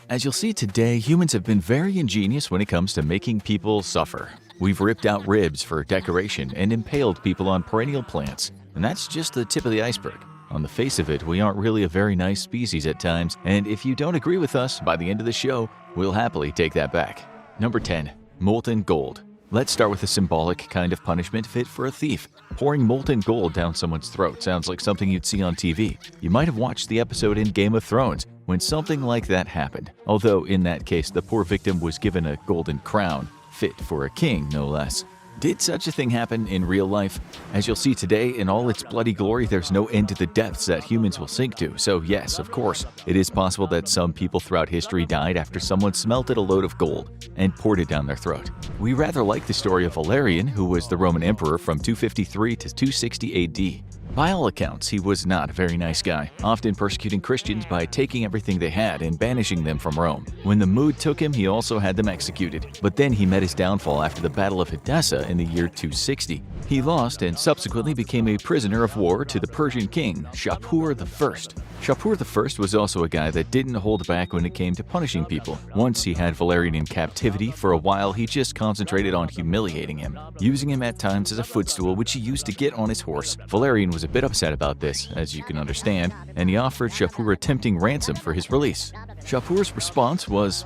As you'll see today, humans have been very ingenious when it comes to making people suffer. We've ripped out ribs for decoration and impaled people on perennial plants. And that's just the tip of the iceberg. On the face of it, we aren't really a very nice species at times, and if you don't agree with us, by the end of the show, we'll happily take that back. Number 10. Molten gold. Let's start with a symbolic kind of punishment fit for a thief. Pouring molten gold down someone's throat sounds like something you'd see on TV. You might have watched the episode in Game of Thrones when something like that happened, although in that case the poor victim was given a golden crown, fit for a king no less. Did such a thing happen in real life? As you'll see today, in all its bloody glory, there's no end to the depths that humans will sink to. So yes, of course, it is possible that some people throughout history died after someone smelted a load of gold and poured it down their throat. We rather like the story of Valerian, who was the Roman emperor from 253 to 260 AD. By all accounts, he was not a very nice guy, often persecuting Christians by taking everything they had and banishing them from Rome. When the mood took him, he also had them executed. But then he met his downfall after the Battle of Edessa in the year 260. He lost and subsequently became a prisoner of war to the Persian king, Shapur I. Shapur I was also a guy that didn't hold back when it came to punishing people. Once he had Valerian in captivity, for a while he just concentrated on humiliating him, using him at times as a footstool which he used to get on his horse. Valerian was a bit upset about this, as you can understand, and he offered Shapur a tempting ransom for his release. Shapur's response was,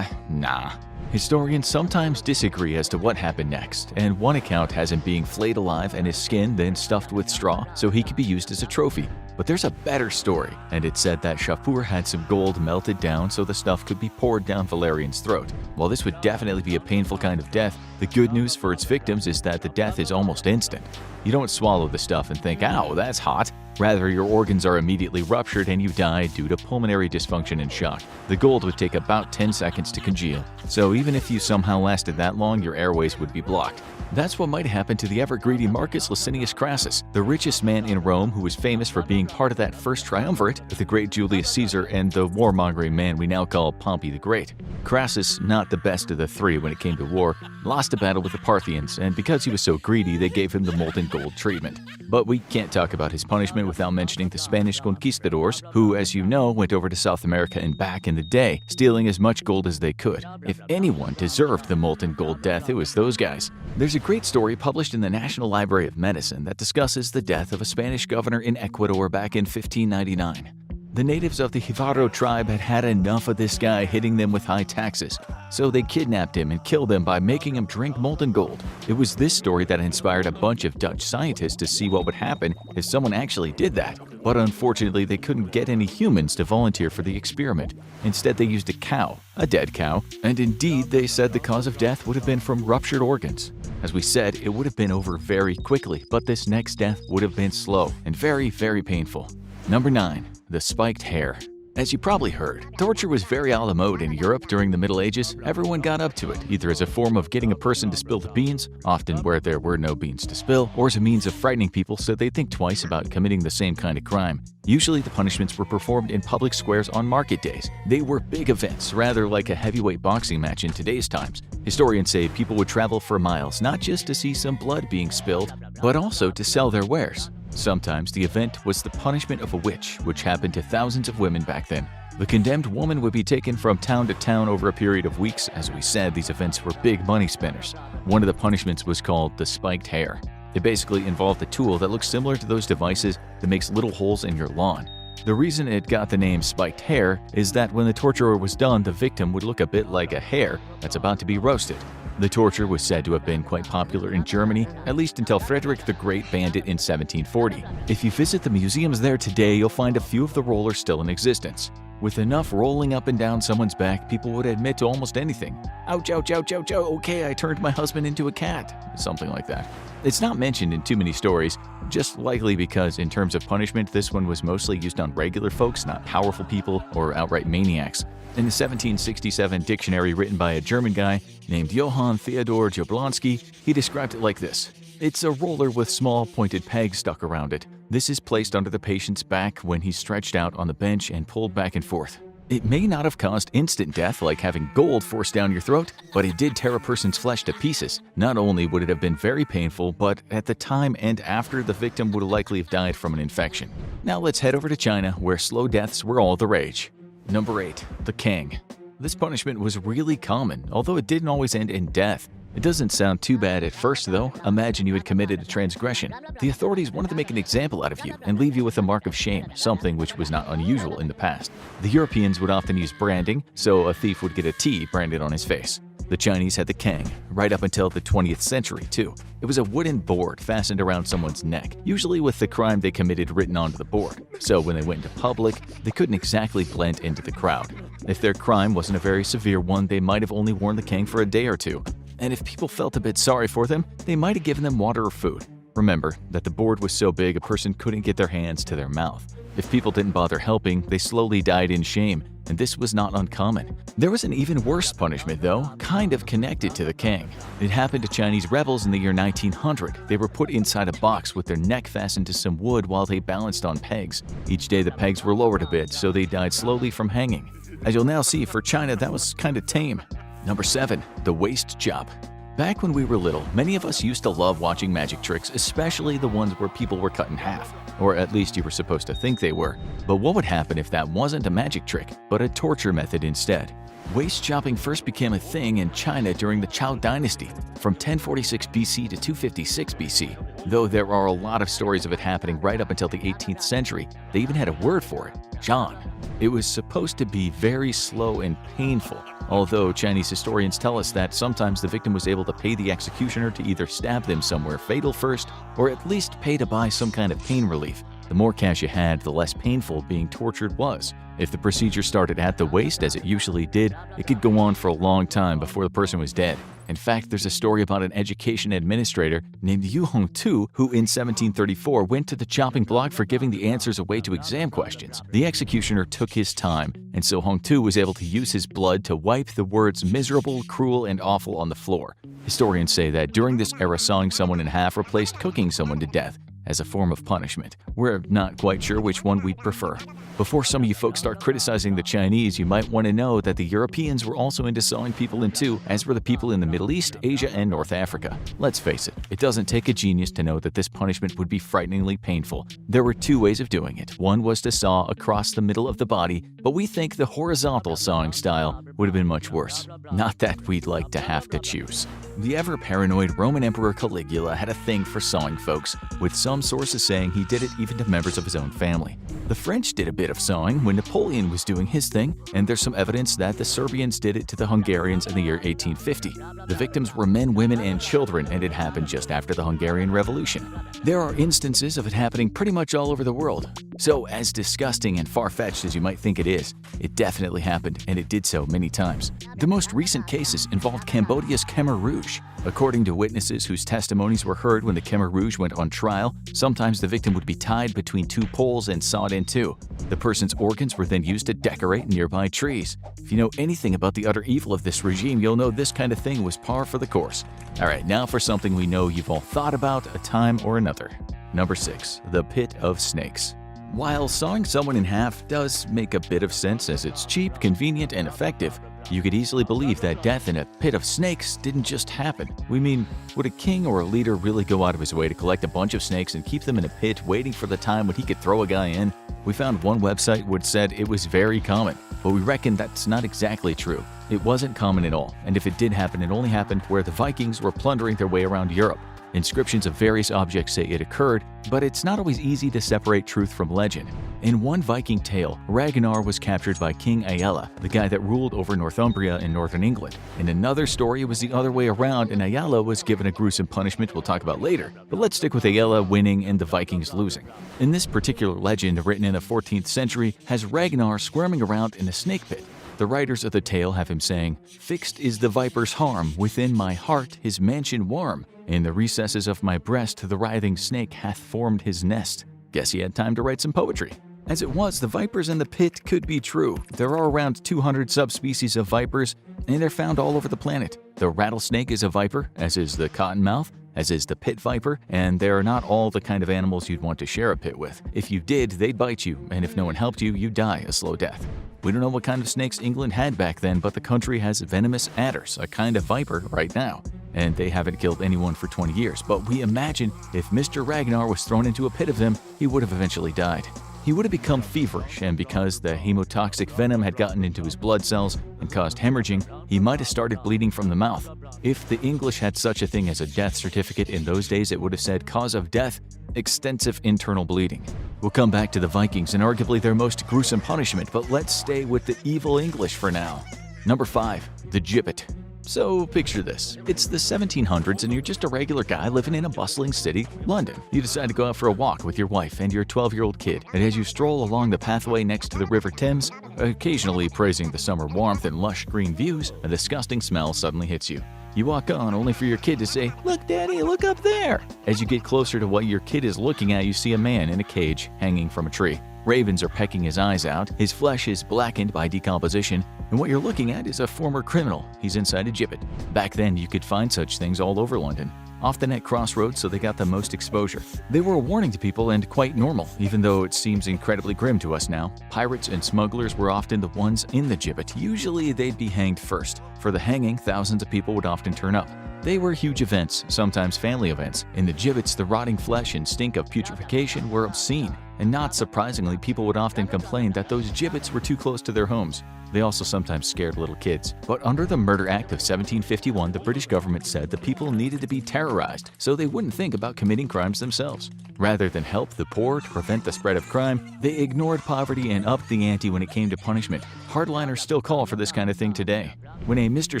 nah. Historians sometimes disagree as to what happened next, and one account has him being flayed alive and his skin then stuffed with straw so he could be used as a trophy. But there's a better story, and it's said that Shapur had some gold melted down so the stuff could be poured down Valerian's throat. While this would definitely be a painful kind of death, the good news for its victims is that the death is almost instant. You don't swallow the stuff and think, "Ow, that's hot." Rather, your organs are immediately ruptured and you die due to pulmonary dysfunction and shock. The gold would take about 10 seconds to congeal, so even if you somehow lasted that long, your airways would be blocked. That's what might happen to the ever-greedy Marcus Licinius Crassus, the richest man in Rome who was famous for being part of that first triumvirate with the great Julius Caesar and the warmongering man we now call Pompey the Great. Crassus, not the best of the three when it came to war, lost a battle with the Parthians, and because he was so greedy, they gave him the molten gold treatment. But we can't talk about his punishment without mentioning the Spanish conquistadors, who, as you know, went over to South America and back in the day, stealing as much gold as they could. If anyone deserved the molten gold death, it was those guys. There's a great story published in the National Library of Medicine that discusses the death of a Spanish governor in Ecuador back in 1599. The natives of the Jivaro tribe had had enough of this guy hitting them with high taxes, so they kidnapped him and killed him by making him drink molten gold. It was this story that inspired a bunch of Dutch scientists to see what would happen if someone actually did that. But unfortunately, they couldn't get any humans to volunteer for the experiment. Instead, they used a cow, a dead cow, and indeed, they said the cause of death would have been from ruptured organs. As we said, it would have been over very quickly, but this next death would have been slow and very, very painful. Number 9. The spiked hair. As you probably heard, torture was very a la mode in Europe during the Middle Ages. Everyone got up to it, either as a form of getting a person to spill the beans, often where there were no beans to spill, or as a means of frightening people so they'd think twice about committing the same kind of crime. Usually the punishments were performed in public squares on market days. They were big events, rather like a heavyweight boxing match in today's times. Historians say people would travel for miles not just to see some blood being spilled, but also to sell their wares. Sometimes the event was the punishment of a witch, which happened to thousands of women back then. The condemned woman would be taken from town to town over a period of weeks. As we said, these events were big money spinners. One of the punishments was called the spiked hair. It basically involved a tool that looks similar to those devices that makes little holes in your lawn. The reason it got the name spiked hair is that when the torture was done, the victim would look a bit like a hare that's about to be roasted. The torture was said to have been quite popular in Germany, at least until Frederick the Great banned it in 1740. If you visit the museums there today, you'll find a few of the rollers still in existence. With enough rolling up and down someone's back, people would admit to almost anything. Ouch, ouch, ouch, ouch, ouch, okay, I turned my husband into a cat. Something like that. It's not mentioned in too many stories, just likely because in terms of punishment, this one was mostly used on regular folks, not powerful people or outright maniacs. In the 1767 dictionary written by a German guy named Johann Theodor Jablonski, he described it like this. It's a roller with small pointed pegs stuck around it. This is placed under the patient's back when he's stretched out on the bench and pulled back and forth. It may not have caused instant death like having gold forced down your throat, but it did tear a person's flesh to pieces. Not only would it have been very painful, but at the time and after, the victim would likely have died from an infection. Now let's head over to China, where slow deaths were all the rage. Number 8. The Kang. This punishment was really common, although it didn't always end in death. It doesn't sound too bad at first, though. Imagine you had committed a transgression. The authorities wanted to make an example out of you and leave you with a mark of shame, something which was not unusual in the past. The Europeans would often use branding, so a thief would get a T branded on his face. The Chinese had the Kang, right up until the 20th century, too. It was a wooden board fastened around someone's neck, usually with the crime they committed written onto the board. So when they went into public, they couldn't exactly blend into the crowd. If their crime wasn't a very severe one, they might have only worn the Kang for a day or two. And if people felt a bit sorry for them, they might have given them water or food. Remember that the board was so big a person couldn't get their hands to their mouth. If people didn't bother helping, they slowly died in shame, and this was not uncommon. There was an even worse punishment, though, kind of connected to the Kang. It happened to Chinese rebels in the year 1900. They were put inside a box with their neck fastened to some wood while they balanced on pegs. Each day the pegs were lowered a bit, so they died slowly from hanging. As you'll now see, for China, that was kind of tame. Number 7. The waist chop. Back when we were little, many of us used to love watching magic tricks, especially the ones where people were cut in half. Or at least you were supposed to think they were. But what would happen if that wasn't a magic trick, but a torture method instead? Waist chopping first became a thing in China during the Zhou dynasty, from 1046 BC to 256 BC. Though there are a lot of stories of it happening right up until the 18th century, they even had a word for it, zhan. It was supposed to be very slow and painful, although Chinese historians tell us that sometimes the victim was able to pay the executioner to either stab them somewhere fatal first, or at least pay to buy some kind of pain relief. The more cash you had, the less painful being tortured was. If the procedure started at the waist, as it usually did, it could go on for a long time before the person was dead. In fact, there's a story about an education administrator named Yu Hongtu who in 1734 went to the chopping block for giving the answers away to exam questions. The executioner took his time, and so Hongtu was able to use his blood to wipe the words miserable, cruel, and awful on the floor. Historians say that during this era, sawing someone in half replaced cooking someone to death as a form of punishment. We're not quite sure which one we'd prefer. Before some of you folks start criticizing the Chinese, you might want to know that the Europeans were also into sawing people in two, as were the people in the Middle East, Asia, and North Africa. Let's face it, it doesn't take a genius to know that this punishment would be frighteningly painful. There were two ways of doing it. One was to saw across the middle of the body, but we think the horizontal sawing style would have been much worse. Not that we'd like to have to choose. The ever-paranoid Roman Emperor Caligula had a thing for sawing folks, with some sources saying he did it even to members of his own family. The French did a bit of sawing when Napoleon was doing his thing, and there's some evidence that the Serbians did it to the Hungarians in the year 1850. The victims were men, women, and children, and it happened just after the Hungarian Revolution. There are instances of it happening pretty much all over the world. So, as disgusting and far-fetched as you might think it is, it definitely happened, and it did so many times. The most recent cases involved Cambodia's Khmer Rouge. According to witnesses whose testimonies were heard when the Khmer Rouge went on trial, sometimes the victim would be tied between two poles and sawed in two. The person's organs were then used to decorate nearby trees. If you know anything about the utter evil of this regime, you'll know this kind of thing was par for the course. Alright, now for something we know you've all thought about a time or another. Number 6. The Pit of Snakes. While sawing someone in half does make a bit of sense as it's cheap, convenient, and effective, you could easily believe that death in a pit of snakes didn't just happen. We mean, would a king or a leader really go out of his way to collect a bunch of snakes and keep them in a pit waiting for the time when he could throw a guy in? We found one website which said it was very common, but we reckon that's not exactly true. It wasn't common at all, and if it did happen, it only happened where the Vikings were plundering their way around Europe. Inscriptions of various objects say it occurred, but it's not always easy to separate truth from legend. In one Viking tale, Ragnar was captured by King Aella, the guy that ruled over Northumbria in northern England. In another story, it was the other way around and Aella was given a gruesome punishment we'll talk about later. But let's stick with Aella winning and the Vikings losing. In this particular legend, written in the 14th century, has Ragnar squirming around in a snake pit. The writers of the tale have him saying, "Fixed is the viper's harm, within my heart his mansion warm. In the recesses of my breast the writhing snake hath formed his nest." Guess he had time to write some poetry. As it was, the vipers in the pit could be true. There are around 200 subspecies of vipers, and they're found all over the planet. The rattlesnake is a viper, as is the cottonmouth, as is the pit viper, and they are not all the kind of animals you'd want to share a pit with. If you did, they'd bite you, and if no one helped you, you'd die a slow death. We don't know what kind of snakes England had back then, but the country has venomous adders, a kind of viper, right now. And they haven't killed anyone for 20 years, but we imagine if Mr. Ragnar was thrown into a pit of them, he would have eventually died. He would have become feverish, and because the hemotoxic venom had gotten into his blood cells and caused hemorrhaging, he might have started bleeding from the mouth. If the English had such a thing as a death certificate in those days, it would have said cause of death, extensive internal bleeding. We'll come back to the Vikings and arguably their most gruesome punishment, but let's stay with the evil English for now. Number 5. The gibbet. So picture this. It's the 1700s and you're just a regular guy living in a bustling city, London. You decide to go out for a walk with your wife and your 12-year-old kid, and as you stroll along the pathway next to the River Thames, occasionally praising the summer warmth and lush green views, a disgusting smell suddenly hits you. You walk on only for your kid to say, "Look, Daddy, look up there!" As you get closer to what your kid is looking at, you see a man in a cage hanging from a tree. Ravens are pecking his eyes out, his flesh is blackened by decomposition, and what you're looking at is a former criminal. He's inside a gibbet. Back then, you could find such things all over London, often at crossroads, so they got the most exposure. They were a warning to people and quite normal, even though it seems incredibly grim to us now. Pirates and smugglers were often the ones in the gibbet. Usually, they'd be hanged first. For the hanging, thousands of people would often turn up. They were huge events, sometimes family events. In the gibbets, the rotting flesh and stink of putrefaction were obscene. And not surprisingly, people would often complain that those gibbets were too close to their homes. They also sometimes scared little kids. But under the Murder Act of 1751, the British government said the people needed to be terrorized so they wouldn't think about committing crimes themselves. Rather than help the poor to prevent the spread of crime, they ignored poverty and upped the ante when it came to punishment. Hardliners still call for this kind of thing today. When a Mr.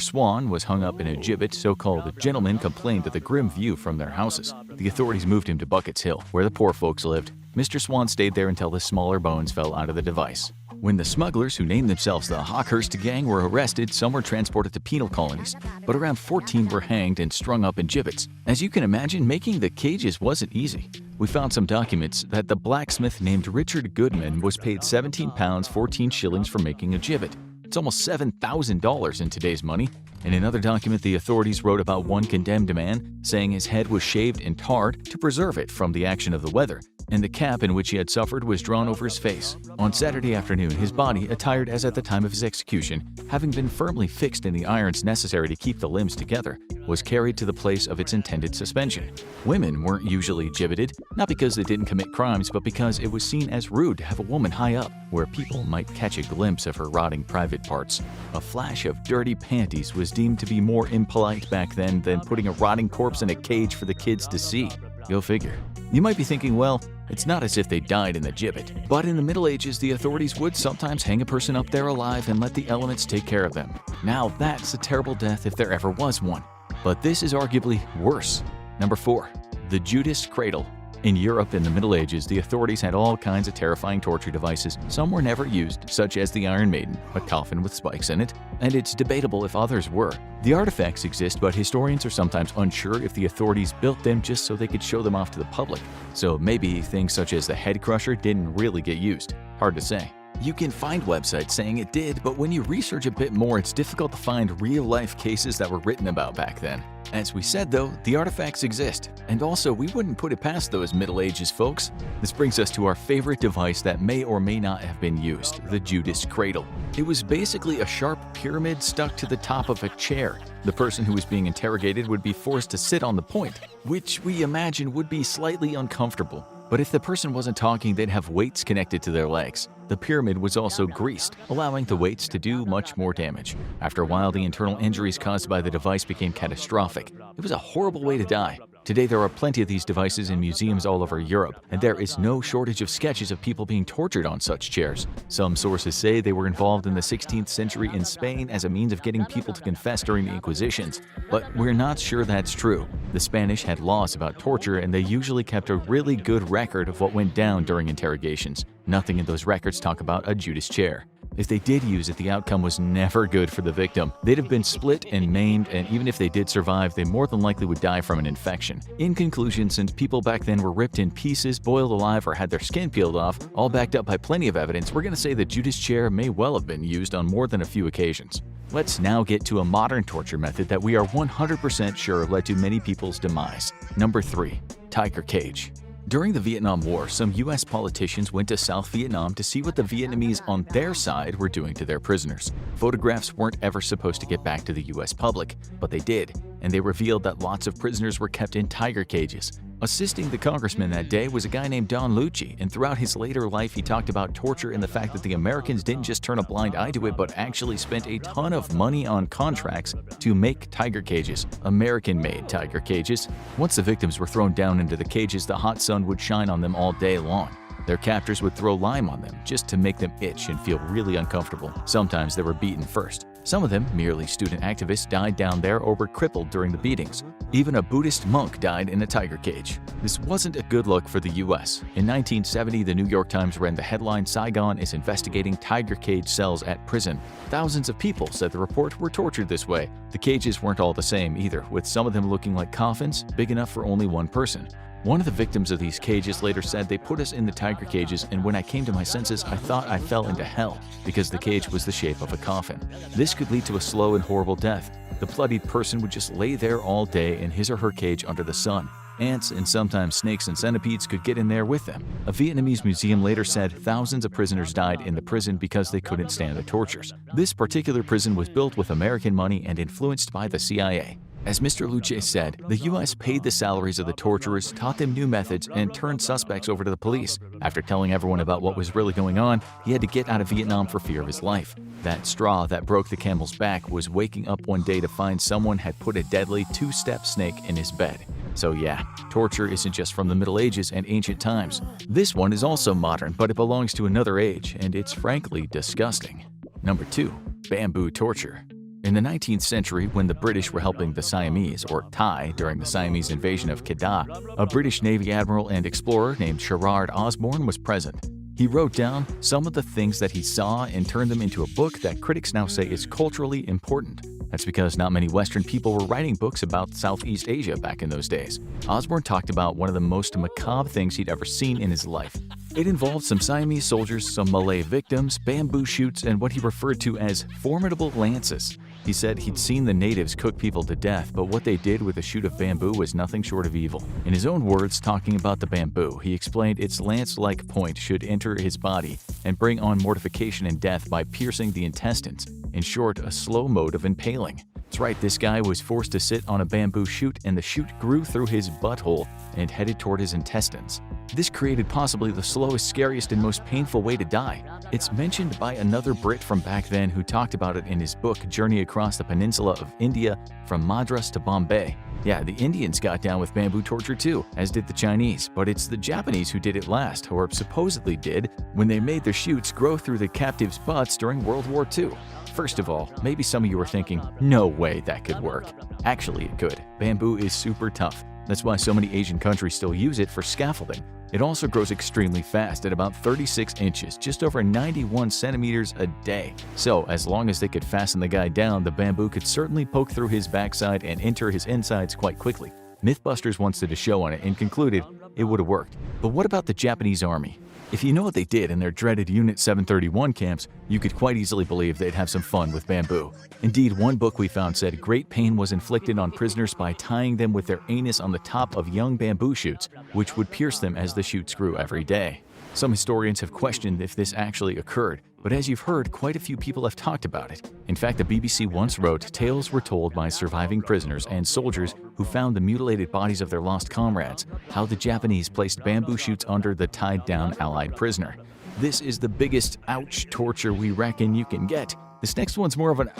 Swan was hung up in a gibbet, so-called gentlemen complained of the grim view from their houses. The authorities moved him to Bucket's Hill, where the poor folks lived. Mr. Swan stayed there until the smaller bones fell out of the device. When the smugglers, who named themselves the Hawkhurst Gang, were arrested, some were transported to penal colonies, but around 14 were hanged and strung up in gibbets. As you can imagine, making the cages wasn't easy. We found some documents that the blacksmith named Richard Goodman was paid £17 14 shillings for making a gibbet. It's almost $7,000 in today's money. In another document, the authorities wrote about one condemned man, saying his head was shaved and tarred to preserve it from the action of the weather, and the cap in which he had suffered was drawn over his face. On Saturday afternoon, his body, attired as at the time of his execution, having been firmly fixed in the irons necessary to keep the limbs together, was carried to the place of its intended suspension. Women weren't usually gibbeted, not because they didn't commit crimes, but because it was seen as rude to have a woman high up, where people might catch a glimpse of her rotting private parts. A flash of dirty panties was deemed to be more impolite back then than putting a rotting corpse in a cage for the kids to see. Go figure. You might be thinking, well, it's not as if they died in the gibbet. But in the Middle Ages, the authorities would sometimes hang a person up there alive and let the elements take care of them. Now that's a terrible death if there ever was one. But this is arguably worse. Number 4. The Judas Cradle. In Europe in the Middle Ages, the authorities had all kinds of terrifying torture devices. Some were never used, such as the Iron Maiden, a coffin with spikes in it, and it's debatable if others were. The artifacts exist, but historians are sometimes unsure if the authorities built them just so they could show them off to the public. So maybe things such as the head crusher didn't really get used. Hard to say. You can find websites saying it did, but when you research a bit more, it's difficult to find real-life cases that were written about back then. As we said though, the artifacts exist, and also we wouldn't put it past those Middle Ages folks. This brings us to our favorite device that may or may not have been used, the Judas Cradle. It was basically a sharp pyramid stuck to the top of a chair. The person who was being interrogated would be forced to sit on the point, which we imagine would be slightly uncomfortable. But if the person wasn't talking, they'd have weights connected to their legs. The pyramid was also greased, allowing the weights to do much more damage. After a while, the internal injuries caused by the device became catastrophic. It was a horrible way to die. Today, there are plenty of these devices in museums all over Europe, and there is no shortage of sketches of people being tortured on such chairs. Some sources say they were involved in the 16th century in Spain as a means of getting people to confess during the Inquisitions, but we're not sure that's true. The Spanish had laws about torture, and they usually kept a really good record of what went down during interrogations. Nothing in those records talk about a Judas chair. If they did use it, the outcome was never good for the victim. They'd have been split and maimed, and even if they did survive, they more than likely would die from an infection. In conclusion, since people back then were ripped in pieces, boiled alive, or had their skin peeled off, all backed up by plenty of evidence, we're going to say the Judas chair may well have been used on more than a few occasions. Let's now get to a modern torture method that we are 100% sure led to many people's demise. Number 3. Tiger cage. During the Vietnam War, some U.S. politicians went to South Vietnam to see what the Vietnamese on their side were doing to their prisoners. Photographs weren't ever supposed to get back to the U.S. public, but they did, and they revealed that lots of prisoners were kept in tiger cages. Assisting the congressman that day was a guy named Don Lucci, and throughout his later life he talked about torture and the fact that the Americans didn't just turn a blind eye to it but actually spent a ton of money on contracts to make tiger cages, American-made tiger cages. Once the victims were thrown down into the cages, the hot sun would shine on them all day long. Their captors would throw lime on them just to make them itch and feel really uncomfortable. Sometimes they were beaten first. Some of them, merely student activists, died down there or were crippled during the beatings. Even a Buddhist monk died in a tiger cage. This wasn't a good look for the US. In 1970, the New York Times ran the headline, "Saigon is investigating tiger cage cells at prison." Thousands of people, said the report, were tortured this way. The cages weren't all the same either, with some of them looking like coffins, big enough for only one person. One of the victims of these cages later said, "They put us in the tiger cages, and when I came to my senses, I thought I fell into hell because the cage was the shape of a coffin." This could lead to a slow and horrible death. The bloodied person would just lay there all day in his or her cage under the sun. Ants and sometimes snakes and centipedes could get in there with them. A Vietnamese museum later said thousands of prisoners died in the prison because they couldn't stand the tortures. This particular prison was built with American money and influenced by the CIA. As Mr. Lucci said, the U.S. paid the salaries of the torturers, taught them new methods, and turned suspects over to the police. After telling everyone about what was really going on, he had to get out of Vietnam for fear of his life. That straw that broke the camel's back was waking up one day to find someone had put a deadly two-step snake in his bed. So yeah, torture isn't just from the Middle Ages and ancient times. This one is also modern, but it belongs to another age, and it's frankly disgusting. Number 2. Bamboo torture. In the 19th century, when the British were helping the Siamese, or Thai, during the Siamese invasion of Kedah, a British Navy admiral and explorer named Sherard Osborne was present. He wrote down some of the things that he saw and turned them into a book that critics now say is culturally important. That's because not many Western people were writing books about Southeast Asia back in those days. Osborne talked about one of the most macabre things he'd ever seen in his life. It involved some Siamese soldiers, some Malay victims, bamboo shoots, and what he referred to as formidable lances. He said he'd seen the natives cook people to death, but what they did with a shoot of bamboo was nothing short of evil. In his own words, talking about the bamboo, he explained its lance-like point should enter his body and bring on mortification and death by piercing the intestines. In short, a slow mode of impaling. That's right, this guy was forced to sit on a bamboo shoot, and the shoot grew through his butthole and headed toward his intestines. This created possibly the slowest, scariest, and most painful way to die. It's mentioned by another Brit from back then who talked about it in his book Journey Across the Peninsula of India from Madras to Bombay. Yeah, the Indians got down with bamboo torture too, as did the Chinese, but it's the Japanese who did it last, or supposedly did, when they made their shoots grow through the captives' butts during World War II. First of all, maybe some of you are thinking, no way that could work. Actually, it could. Bamboo is super tough. That's why so many Asian countries still use it for scaffolding. It also grows extremely fast at about 36 inches, just over 91 centimeters a day. So, as long as they could fasten the guy down, the bamboo could certainly poke through his backside and enter his insides quite quickly. Mythbusters once did a show on it and concluded it would have worked. But what about the Japanese army? If you know what they did in their dreaded Unit 731 camps, you could quite easily believe they'd have some fun with bamboo. Indeed, one book we found said great pain was inflicted on prisoners by tying them with their anus on the top of young bamboo shoots, which would pierce them as the shoots grew every day. Some historians have questioned if this actually occurred, but as you've heard, quite a few people have talked about it. In fact, the BBC once wrote, tales were told by surviving prisoners and soldiers who found the mutilated bodies of their lost comrades, how the Japanese placed bamboo shoots under the tied-down Allied prisoner. This is the biggest ouch torture we reckon you can get. This next one's more of an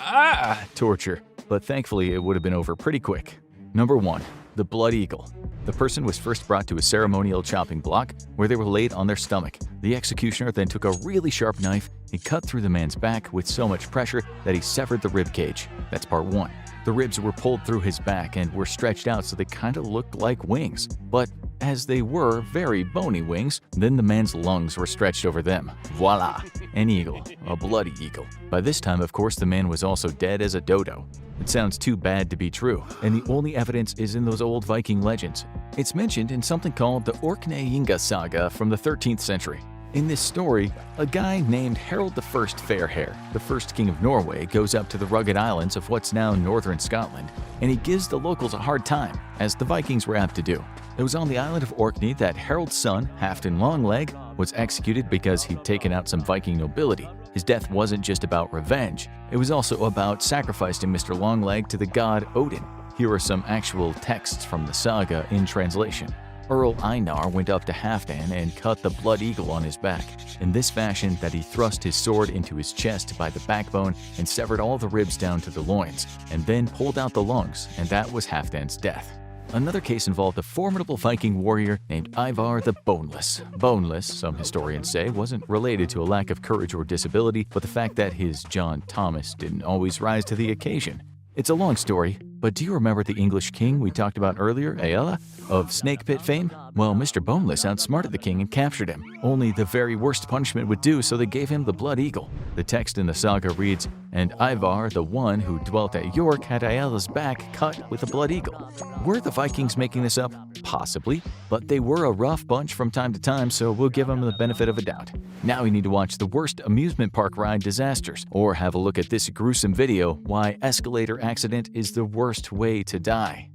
torture, but thankfully it would have been over pretty quick. Number 1. The Blood Eagle. The person was first brought to a ceremonial chopping block where they were laid on their stomach. The executioner then took a really sharp knife and cut through the man's back with so much pressure that he severed the rib cage. That's part 1. The ribs were pulled through his back and were stretched out so they kind of looked like wings. But as they were very bony wings, then the man's lungs were stretched over them. Voila! An eagle. A bloody eagle. By this time, of course, the man was also dead as a dodo. It sounds too bad to be true, and the only evidence is in those old Viking legends. It's mentioned in something called the Orkneyinga saga from the 13th century. In this story, a guy named Harold I Fairhair, the first king of Norway, goes up to the rugged islands of what's now northern Scotland, and he gives the locals a hard time, as the Vikings were apt to do. It was on the island of Orkney that Harold's son, Halfdan Longleg, was executed because he'd taken out some Viking nobility. His death wasn't just about revenge, it was also about sacrificing Mr. Longleg to the god Odin. Here are some actual texts from the saga in translation. Earl Einar went up to Halfdan and cut the blood eagle on his back, in this fashion that he thrust his sword into his chest by the backbone and severed all the ribs down to the loins, and then pulled out the lungs, and that was Halfdan's death. Another case involved a formidable Viking warrior named Ivar the Boneless. Boneless, some historians say, wasn't related to a lack of courage or disability, but the fact that his John Thomas didn't always rise to the occasion. It's a long story, but do you remember the English king we talked about earlier, Aella, of Snake Pit fame? Well, Mr. Boneless outsmarted the king and captured him. Only the very worst punishment would do, so they gave him the blood eagle. The text in the saga reads, "And Ivar, the one who dwelt at York, had Aella's back cut with a blood eagle." Were the Vikings making this up? Possibly, but they were a rough bunch from time to time, so we'll give them the benefit of a doubt. Now you need to watch the worst amusement park ride disasters, or have a look at this gruesome video, why escalator accident is the worst way to die.